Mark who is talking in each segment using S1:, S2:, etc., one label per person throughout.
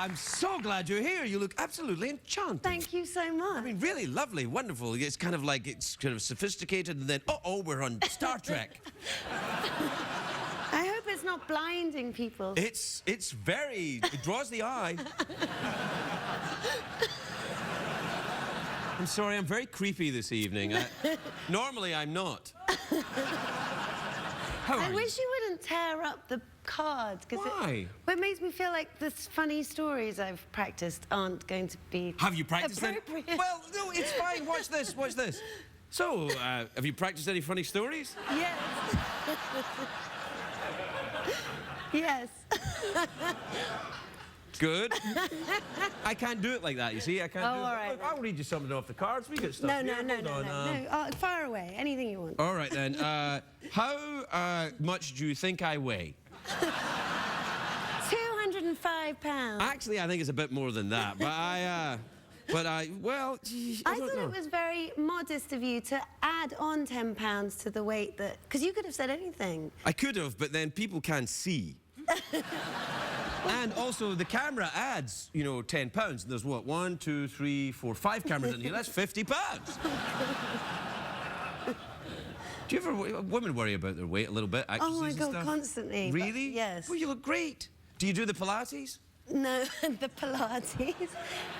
S1: I'm so glad you're here. You look absolutely enchanting.
S2: Thank you so much.
S1: I mean, really lovely, wonderful. It's kind of like, it's kind of sophisticated, and then, uh-oh, we're on Star Trek.
S2: I hope it's not blinding people.
S1: It's very, it draws the eye. I'm sorry, I'm very creepy this evening. Normally, I'm not.
S2: I wish you wouldn't tear up the cards.
S1: Why?
S2: It makes me feel like the funny stories I've practiced aren't going to be
S1: Have you practiced them?
S2: appropriate.
S1: Well, no, it's fine. Watch this, watch this. So, have you practiced any funny stories?
S2: Yes. Yes.
S1: Good. I can't do it like that, you see. I can't do it.
S2: All right,
S1: Look, I'll read you something off the cards. We get stuff
S2: No,
S1: here.
S2: no. Oh, far away. Anything you want.
S1: All right, then. How much do you think I weigh?
S2: 205 pounds.
S1: Actually, I think it's a bit more than that. Well, gee,
S2: I
S1: don't
S2: thought
S1: know.
S2: it was very modest of you to add on 10 pounds to the weight that... Because you could have said anything.
S1: I could have, but then people can't see. And also, the camera adds, you know, 10 pounds. There's what, 1, 2, 3, 4, 5 cameras in here. That's 50 pounds. Do you ever, women worry about their weight a little bit?
S2: Oh my
S1: and
S2: God,
S1: stuff?
S2: constantly.
S1: Really?
S2: Yes.
S1: Well, you look great. Do you do the Pilates?
S2: No, the Pilates.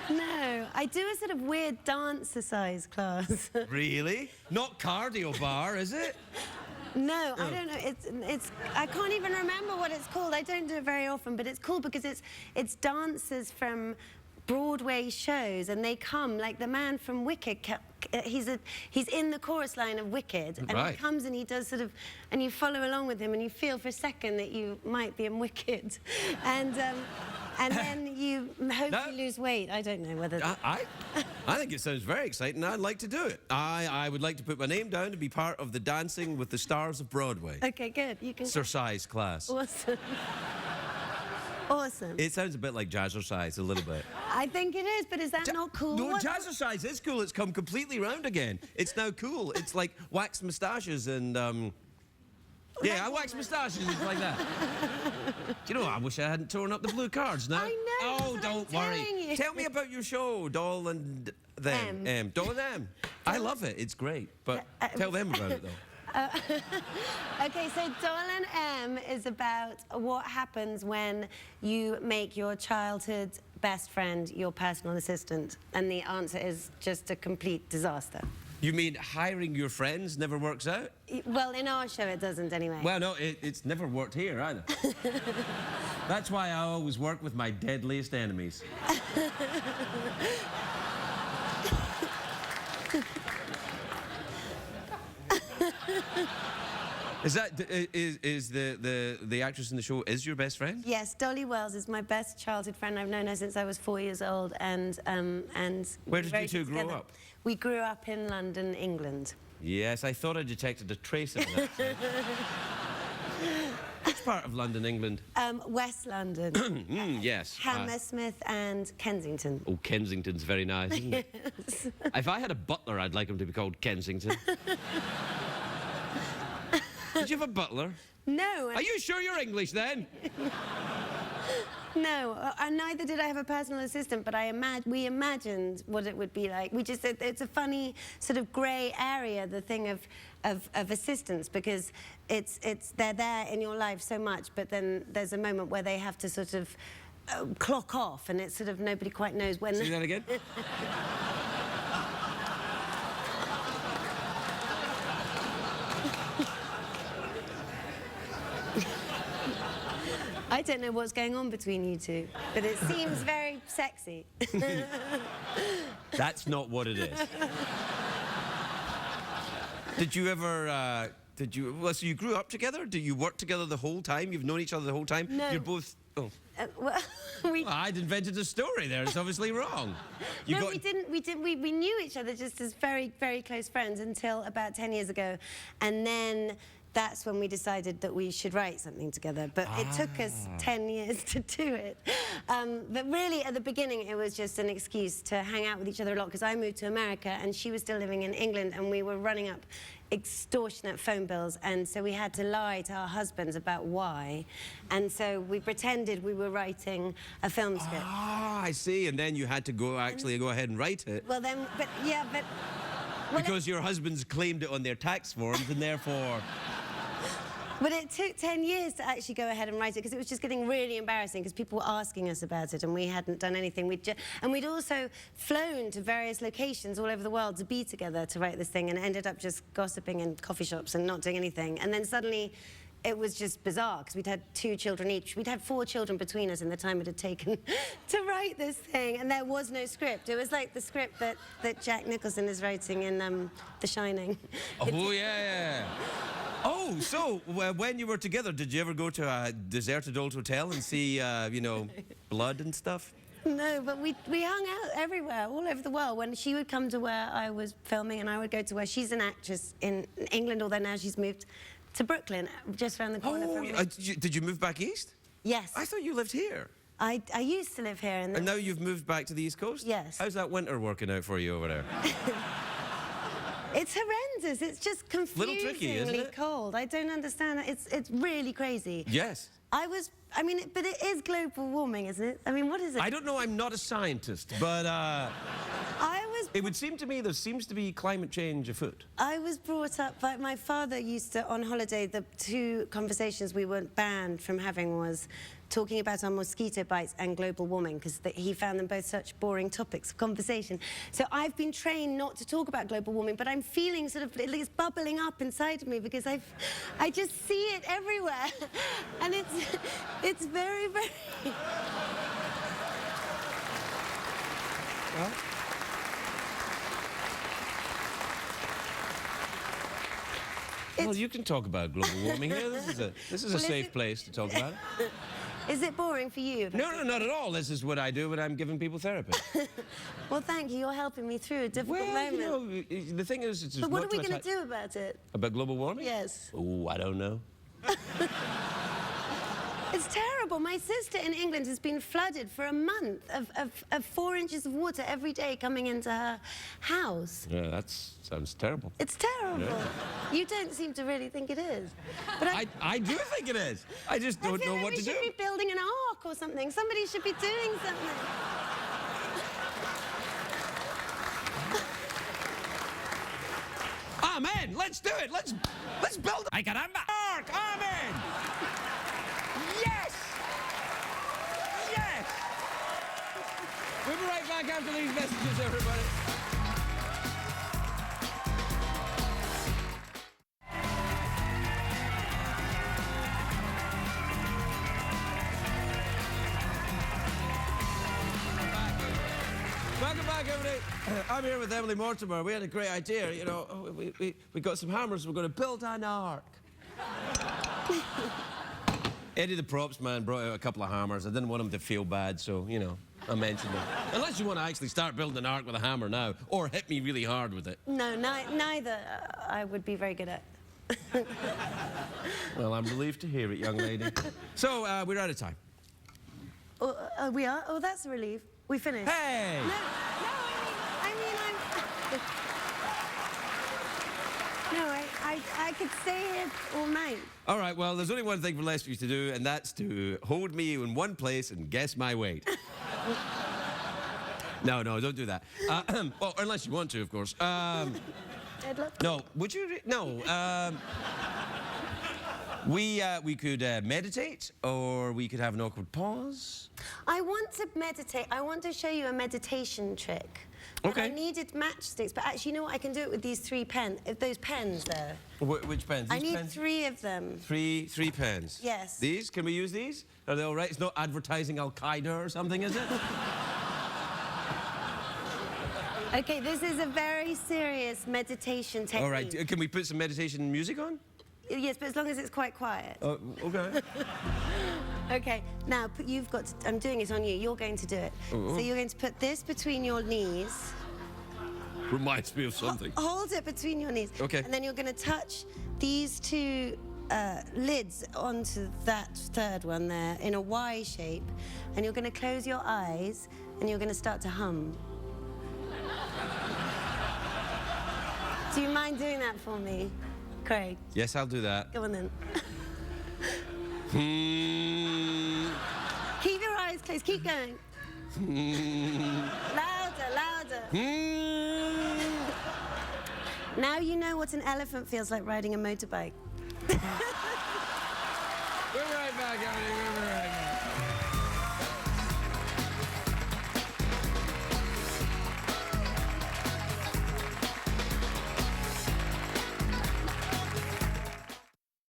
S2: No, I do a sort of weird dancercise class.
S1: Really? Not cardio bar, is it?
S2: No, I don't know. It's. I can't even remember what it's called. I don't do it very often, but it's cool because it's dancers from Broadway shows, and they come like the man from Wicked. He's in the chorus line of Wicked, and
S1: right.
S2: he comes and he does sort of, and you follow along with him, and you feel for a second that you might be in Wicked, and then you hope you lose weight. I don't know whether.
S1: I think it sounds very exciting. I'd like to do it. I would like to put my name down to be part of the Dancing with the Stars of Broadway.
S2: Okay, good. You can.
S1: Exercise class.
S2: Awesome. Awesome.
S1: It sounds a bit like jazzercise, a little bit.
S2: I think it is, but is that not cool?
S1: No, jazzercise is cool. It's come completely round again. It's now cool. It's like wax moustaches and, yeah, I wax moustaches and like that. Do you know, I wish I hadn't torn up the blue cards now.
S2: I know.
S1: Oh, don't worry.
S2: You.
S1: Tell me about your show, Doll and Them. Doll and Them. I love it. It's great. But tell them about it, though.
S2: Okay, so Doll and M is about what happens when you make your childhood best friend your personal assistant. And the answer is just a complete disaster.
S1: You mean hiring your friends never works out?
S2: Well, in our show, it doesn't anyway.
S1: Well, no, it's never worked here either. That's why I always work with my deadliest enemies. Is the actress in the show is your best friend?
S2: Yes, Dolly Wells is my best childhood friend. I've known her since I was 4 years old, and
S1: where did you two grow up?
S2: We grew up in London, England.
S1: Yes, I thought I detected a trace of that. Which part of London, England?
S2: West London.
S1: Yes.
S2: Hammersmith and Kensington.
S1: Oh, Kensington's very nice, isn't it?
S2: Yes.
S1: If I had a butler, I'd like him to be called Kensington. Did you have a butler?
S2: No.
S1: Are you sure you're English, then?
S2: No, neither did I have a personal assistant, but we imagined what it would be like. It's a funny sort of grey area, the thing of assistants, because they're there in your life so much, but then there's a moment where they have to sort of clock off, and it's sort of nobody quite knows when.
S1: Say that again?
S2: I don't know what's going on between you two, but it seems very sexy.
S1: That's not what it is. Did you ever, well, so you grew up together? Did you work together the whole time? You've known each other the whole time?
S2: No.
S1: You're both, oh.
S2: Well,
S1: Well, I'd invented a story there. It's obviously wrong.
S2: We didn't. We knew each other just as very, very close friends until about 10 years ago. And then that's when we decided that we should write something together. But it took us 10 years to do it. But really, at the beginning, it was just an excuse to hang out with each other a lot, because I moved to America and she was still living in England, and we were running up extortionate phone bills, and so we had to lie to our husbands about why. And so we pretended we were writing a film script.
S1: Ah, I see. And then you had to go ahead and write it.
S2: Well, then, but yeah, but... Well,
S1: because your husbands claimed it on their tax forms, and therefore...
S2: But it took 10 years to actually go ahead and write it, because it was just getting really embarrassing, because people were asking us about it and we hadn't done anything. And we'd also flown to various locations all over the world to be together to write this thing, and ended up just gossiping in coffee shops and not doing anything. And then suddenly it was just bizarre, because we'd had 2 children each. We'd had 4 children between us in the time it had taken to write this thing, and there was no script. It was like the script that Jack Nicholson is writing in The Shining.
S1: Oh, yeah. Oh, so when you were together, did you ever go to a deserted old hotel and see, you know, blood and stuff?
S2: No, but we hung out everywhere, all over the world. When she would come to where I was filming, and I would go to where she's an actress in England, although now she's moved to Brooklyn, just around the corner from me.
S1: Did you move back east?
S2: Yes.
S1: I thought you lived here.
S2: I used to live here.
S1: And now you've moved back to the East Coast?
S2: Yes.
S1: How's that winter working out for you over there?
S2: It's horrendous. It's just confusingly
S1: tricky, isn't it?
S2: cold. I don't understand it. It's really crazy.
S1: Yes.
S2: I mean, but it is global warming, isn't it? I mean, what is it?
S1: I don't know. I'm not a scientist, but it would seem to me there seems to be climate change afoot.
S2: I was brought up by my father. Used to, on holiday, the 2 conversations we were banned from having was talking about our mosquito bites and global warming, because he found them both such boring topics of conversation. So I've been trained not to talk about global warming, but I'm feeling sort of, it's bubbling up inside of me, because I just see it everywhere. And it's very, very...
S1: Well, well, you can talk about global warming here. This is a safe place to talk about it.
S2: Is it boring for you?
S1: No, not at all. This is what I do when I'm giving people therapy.
S2: Well, thank you. You're helping me through a difficult moment.
S1: You know, the thing is, it's
S2: but what are we going to do about it?
S1: About global warming?
S2: Yes.
S1: Oh, I don't know.
S2: It's terrible. My sister in England has been flooded for a month of 4 inches of water every day coming into her house.
S1: Yeah, that sounds terrible.
S2: It's terrible.
S1: Yeah.
S2: You don't seem to really think it is. But
S1: I do think it is. I just don't know what to do.
S2: We should be building an ark or something. Somebody should be doing something.
S1: Amen. Let's do it. Let's build a ark. Amen. Yes! Yes! We'll be right back after these messages, everybody. Welcome back, everybody. I'm here with Emily Mortimer. We had a great idea, you know. We got some hammers. We're going to build an ark. Eddie the props man brought out a couple of hammers. I didn't want him to feel bad, so, you know, I mentioned it. Unless you want to actually start building an ark with a hammer now, or hit me really hard with it.
S2: No, neither I would be very good at.
S1: Well, I'm relieved to hear it, young lady. So, we're out of time.
S2: We are? Oh, that's a relief. We finished.
S1: Hey!
S2: No, I mean, I'm... No, I could stay here all night.
S1: All right, well, there's only one thing left for you to do, and that's to hold me in one place and guess my weight. No, don't do that. Well, unless you want to, of course.
S2: I'd love to.
S1: No, would you? No. We could meditate, or we could have an awkward pause.
S2: I want to meditate. I want to show you a meditation trick.
S1: Okay.
S2: I needed matchsticks, but actually, you know what? I can do it with these 3 pens. Those pens there.
S1: Which pens?
S2: I need 3 of them.
S1: Three pens.
S2: Yes.
S1: These? Can we use these? Are they all right? It's not advertising Al Qaeda or something, is it?
S2: Okay, this is a very serious meditation technique.
S1: All right. Can we put some meditation music on?
S2: Yes, but as long as it's quite quiet.
S1: Okay.
S2: Okay, now you've got to, I'm doing it on you. You're going to do it.
S1: Ooh.
S2: So you're going to put this between your knees.
S1: Reminds me of something.
S2: Hold it between your knees.
S1: Okay.
S2: And then you're going to touch these two lids onto that third one there in a Y shape. And you're going to close your eyes and you're going to start to hum. Do you mind doing that for me, Craig?
S1: Yes, I'll do that.
S2: Go on then.
S1: Hmm.
S2: Keep your eyes closed. Keep going. Louder, louder. Now you know what an elephant feels like riding a motorbike.
S1: We're right back, everybody. We're right back.